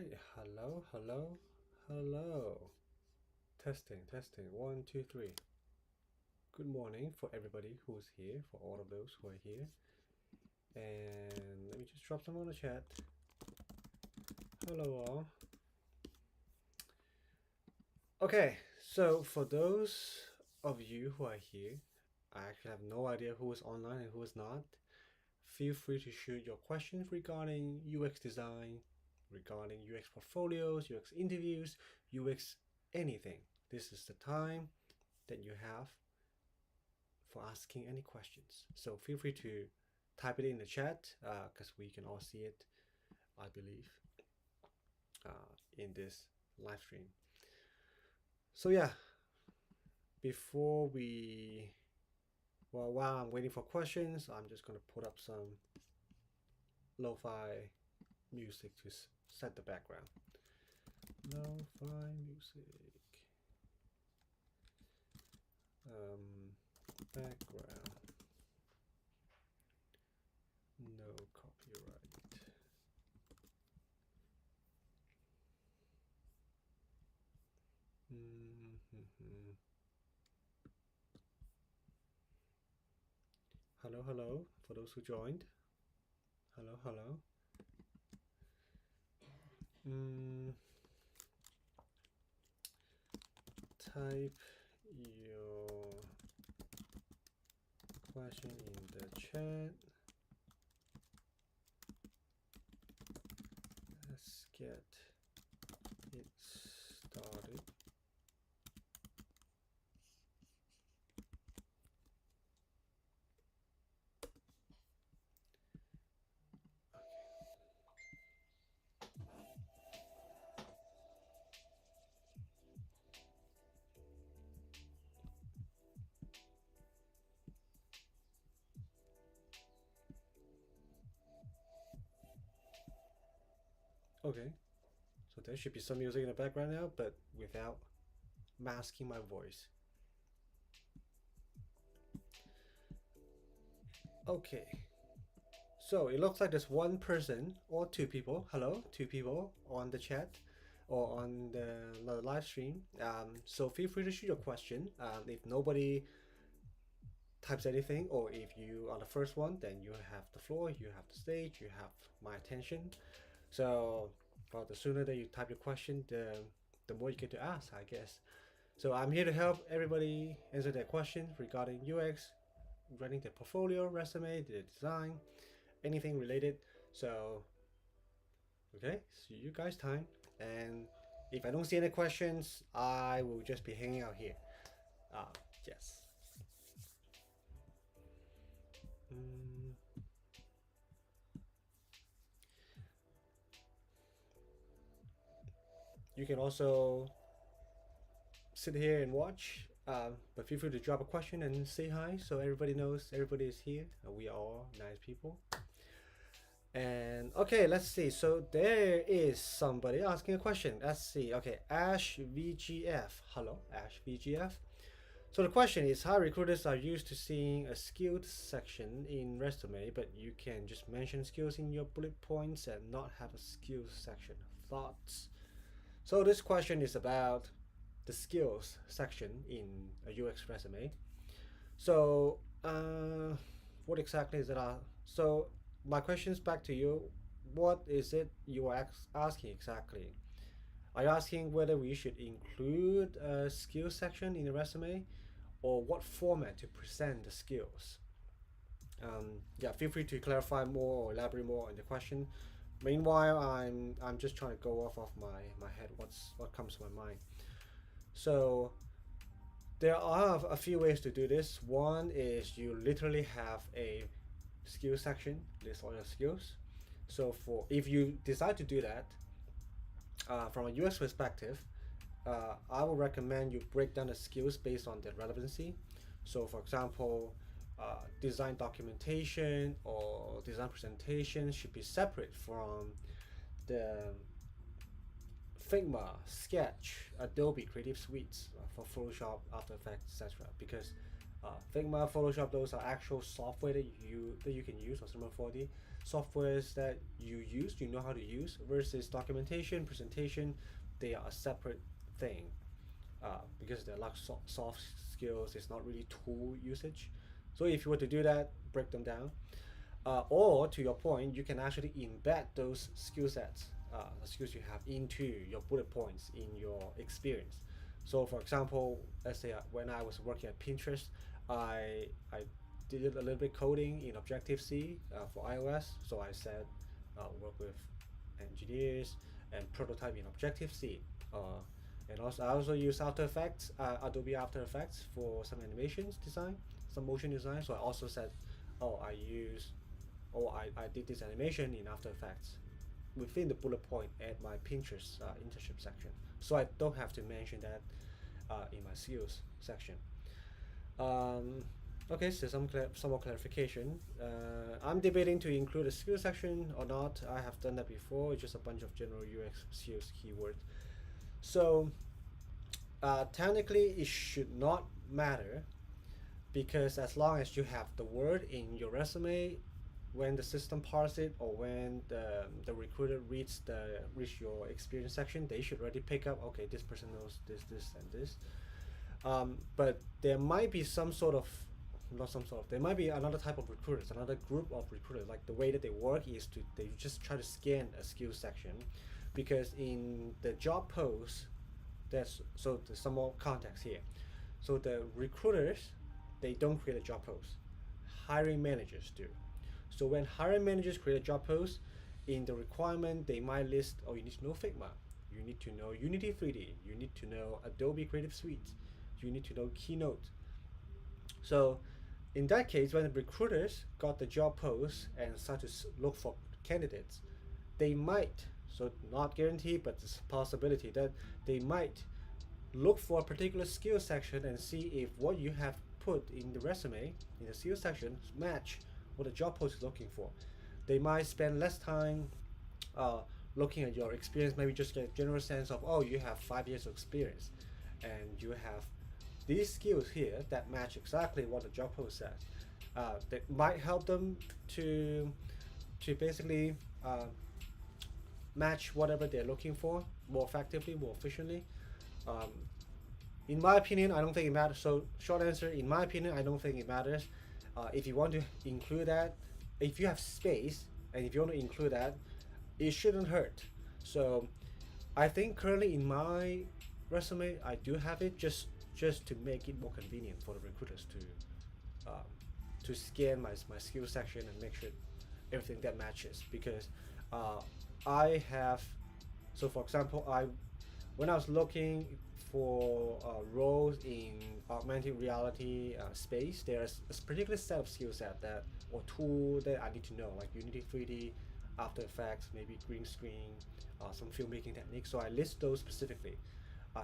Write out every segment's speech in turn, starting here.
right. Hello. Testing. 1, 2, 3. Good morning for everybody who's here, for all of those who are here. And let me just drop some on the chat. Hello, all. Okay, so for those of you who are here, I actually have no idea who is online and who is not. Feel free to shoot your questions regarding UX design, regarding UX portfolios, UX interviews, UX anything. This is the time that you have for asking any questions. So feel free to type it in the chat because we can all see it, I believe, in this live stream. So yeah, before we, well, while I'm waiting for questions, I'm just gonna put up some lo-fi music to set the background. Lo-fi music. Background. No copyright. Hello, for those who joined. Hello. Type your question in the chat. Let's get it started. Okay, so there should be some music in the background now, but without masking my voice. Okay, so it looks like there's one person or two people. Hello, two people on the chat or on the live stream. So feel free to shoot your question. If nobody types anything, or if you are the first one, then you have the floor, you have the stage, you have my attention. So, well, the sooner that you type your question, the more you get to ask, I guess. So I'm here to help everybody answer their questions regarding UX, running their portfolio, resume, the design, anything related. So, okay, see you guys time. And if I don't see any questions, I will just be hanging out here. Yes. You can also sit here and watch, but feel free to drop a question and say hi so everybody knows everybody is here. We are all nice people. And okay, let's see. So there is somebody asking a question. Let's see. Okay, Ash VGF. Hello, Ash VGF. So the question is how recruiters are used to seeing a skills section in resume, but you can just mention skills in your bullet points and not have a skills section. Thoughts? So this question is about the skills section in a UX resume. So what exactly is it? So my question's back to you. What is it you are asking exactly? Are you asking whether we should include a skills section in the resume, or what format to present the skills? Yeah, feel free to clarify more or elaborate more on the question. Meanwhile, I'm just trying to go off of my head what comes to my mind. So there are a few ways to do this. One is you literally have a skill section, list all your skills. So for if you decide to do that, from a UX perspective, I would recommend you break down the skills based on their relevancy. So for example, design documentation or design presentation should be separate from the Figma, Sketch, Adobe Creative Suites for Photoshop, After Effects, etc. Because Figma, Photoshop, those are actual software that you can use, or Cinema 4D softwares that you know how to use, versus documentation, presentation, they are a separate thing, because they're like soft skills. It's not really tool usage. So if you were to do that, break them down, or to your point, you can actually embed those skill sets, the skills you have, into your bullet points in your experience. So, for example, let's say when I was working at Pinterest, I did a little bit coding in Objective C for iOS. So I said work with engineers and prototype in Objective C. And also, I also use After Effects, Adobe After Effects for some animations design, some motion design. So I also said, oh, I did this animation in After Effects within the bullet point at my Pinterest internship section. So I don't have to mention that in my skills section. Um, okay, so some more clarification. I'm debating to include a skills section or not. I have done that before. It's just a bunch of general UX skills keywords. So technically, it should not matter, because as long as you have the word in your resume, when the system parse it, or when the recruiter reads your experience section, they should already pick up, okay, this person knows this and this. But there might be some sort of, not some sort of, there might be another type of recruiters, another group of recruiters. Like the way that they work is they just try to scan a skills section, because in the job post, there's some more context here. So the recruiters, they don't create a job post. Hiring managers do. So when hiring managers create a job post, in the requirement, they might list, oh, you need to know Figma, you need to know Unity 3D, you need to know Adobe Creative Suite, you need to know Keynote. So in that case, when the recruiters got the job post and start to look for candidates, they might, so not guaranteed, but it's a possibility that they might look for a particular skill section and see if what you have put in the resume in the skill section match what the job post is looking for. They might spend less time looking at your experience, maybe just get a general sense of, oh, you have 5 years of experience and you have these skills here that match exactly what the job post says. That might help them to basically match whatever they're looking for more effectively, more efficiently. Um, in my opinion, I don't think it matters. So, short answer, in my opinion, I don't think it matters. If you want to include that, if you have space, and if you want to include that, it shouldn't hurt. So, I think currently in my resume, I do have it just to make it more convenient for the recruiters to scan my skill section and make sure everything that matches. Because uh, I have, so for example, when I was looking for roles in augmented reality space, there's a particular set of skill set that, or tool that I need to know, like Unity 3D, After Effects, maybe green screen, some filmmaking techniques. So I list those specifically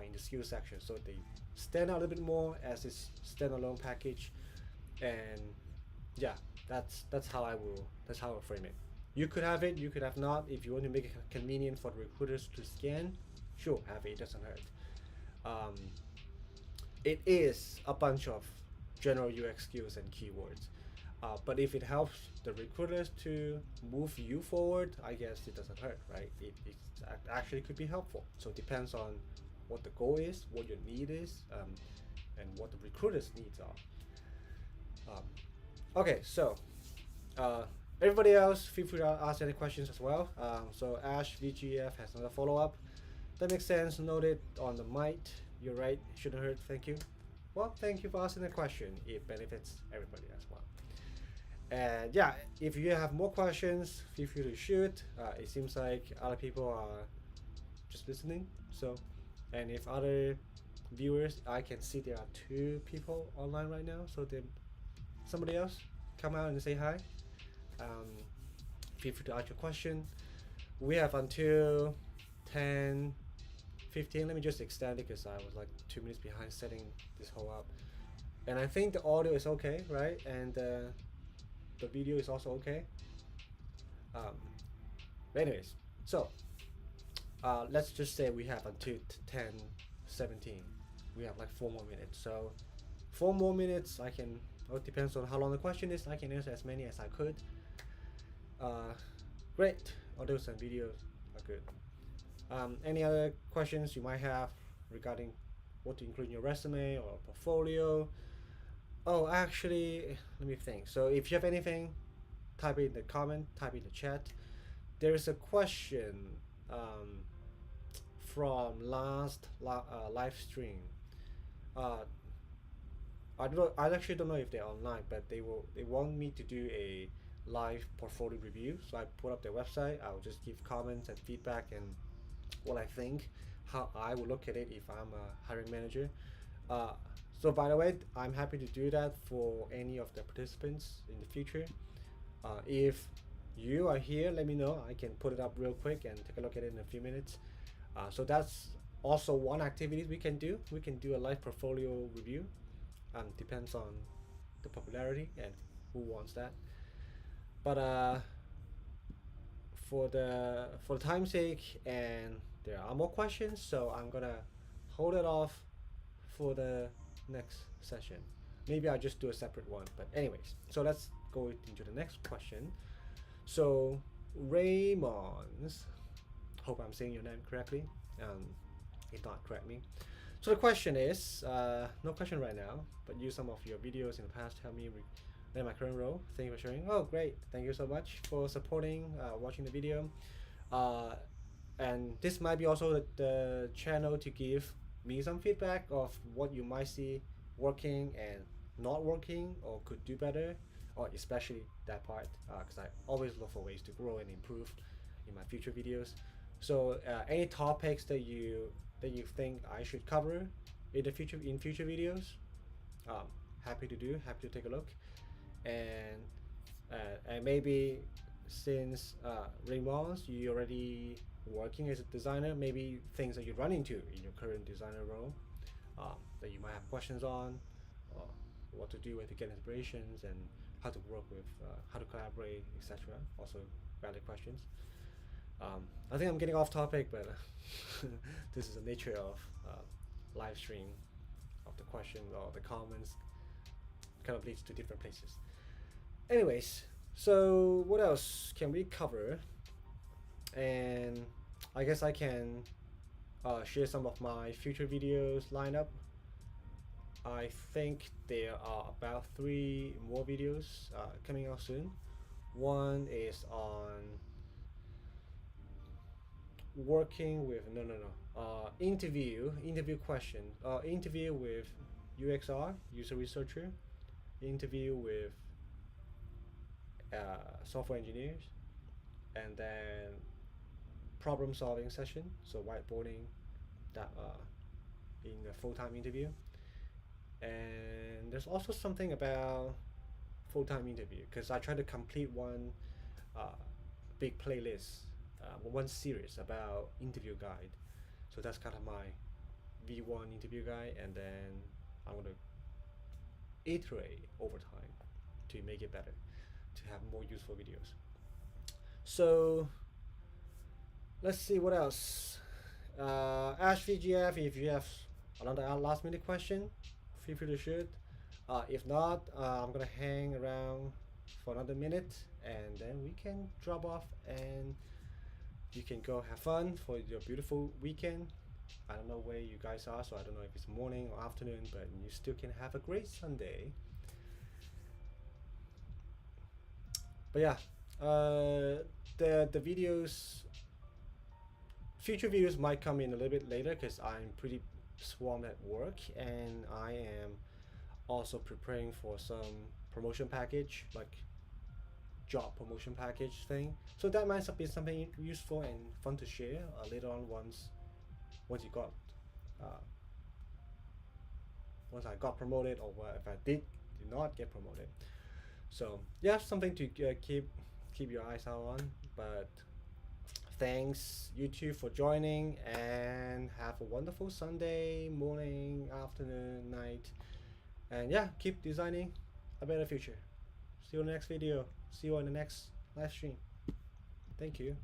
in the skill section, so they stand out a little bit more as this standalone package. And yeah, that's how I frame it. You could have it, you could have not. If you want to make it convenient for the recruiters to scan, sure, have it. It doesn't hurt. Um, it is a bunch of general UX skills and keywords. But if it helps the recruiters to move you forward, I guess it doesn't hurt, right? It actually could be helpful. So it depends on what the goal is, what your need is, and what the recruiter's needs are. Okay, so everybody else, feel free to ask any questions as well. So Ash VGF has another follow-up. That makes sense. Noted on the might. You're right. Shouldn't hurt. Thank you. Well, thank you for asking the question. It benefits everybody as well. And yeah, if you have more questions, feel free to shoot. It seems like other people are just listening. So, and if other viewers, I can see there are 2 people online right now. So then somebody else come out and say hi. Feel free to ask your question. We have until 10:15. Let me just extend it because I was like 2 minutes behind setting this whole up. And I think the audio is okay, right? And the video is also okay. But anyways, so let's just say we have until 10:17. We have like 4 more minutes. So 4 more minutes, I can. Well, it depends on how long the question is. I can answer as many as I could. Uh, Great. Audios and videos are good. Any other questions you might have regarding what to include in your resume or portfolio? Oh, actually, let me think. So if you have anything, type it in the comment, type it in the chat. There is a question um, from last live stream. Uh, I don't know. I actually don't know if they're online, but they want me to do a live portfolio review. So I put up their website. I'll just give comments and feedback and what I think, how I would look at it if I'm a hiring manager. Uh, so by the way, I'm happy to do that for any of the participants in the future. If you are here, let me know. I can put it up real quick and take a look at it in a few minutes. So that's also one activity we can do. We can do a live portfolio review. Depends on the popularity and who wants that. But for the time's sake, and there are more questions, so I'm gonna hold it off for the next session. Maybe I'll just do a separate one. But anyways, so let's go into the next question. So Raymond, hope I'm saying your name correctly. If not, correct me. So the question is, no question right now, but use some of your videos in the past to help me land my current role. Thank you for sharing. Oh, great! Thank you so much for supporting, watching the video. Uh, and this might be also the channel to give me some feedback of what you might see working and not working or could do better, or especially that part, because I always look for ways to grow and improve in my future videos. So any topics that you think I should cover in the future videos, um, happy to do, happy to take a look. And and maybe since Raymond, you already working as a designer, maybe things that you run into in your current designer role, that you might have questions on, or what to do, where to get inspirations, and how to work with, how to collaborate, etc. Also valid questions. I think I'm getting off topic, but this is the nature of live stream, of the questions or the comments kind of leads to different places. Anyways, so what else can we cover? And I guess I can share some of my future videos lineup. I think there are about 3 more videos coming out soon. One is on working with interview question, interview with UXR, user researcher, interview with software engineers, and then problem solving session, so whiteboarding that in a full-time interview. And there's also something about full-time interview, because I try to complete one big playlist, one series about interview guide. So that's kind of my V1 interview guide, and then I'm gonna iterate over time to make it better, to have more useful videos. So let's see what else. Ash VGF, if you have another last minute question, feel free to shoot. If not, I'm gonna hang around for another minute, and then we can drop off and you can go have fun for your beautiful weekend. I don't know where you guys are, so I don't know if it's morning or afternoon, but you still can have a great Sunday. But yeah, the videos, future videos might come in a little bit later because I'm pretty swamped at work, and I am also preparing for some promotion package, like job promotion package thing. So that might be something useful and fun to share later on once you got once I got promoted, or if I did not get promoted. So yeah, something to keep your eyes out on. But thanks you two for joining, and have a wonderful Sunday morning, afternoon, night, and yeah, keep designing a better future. See you in the next video. See you on the next live stream. Thank you.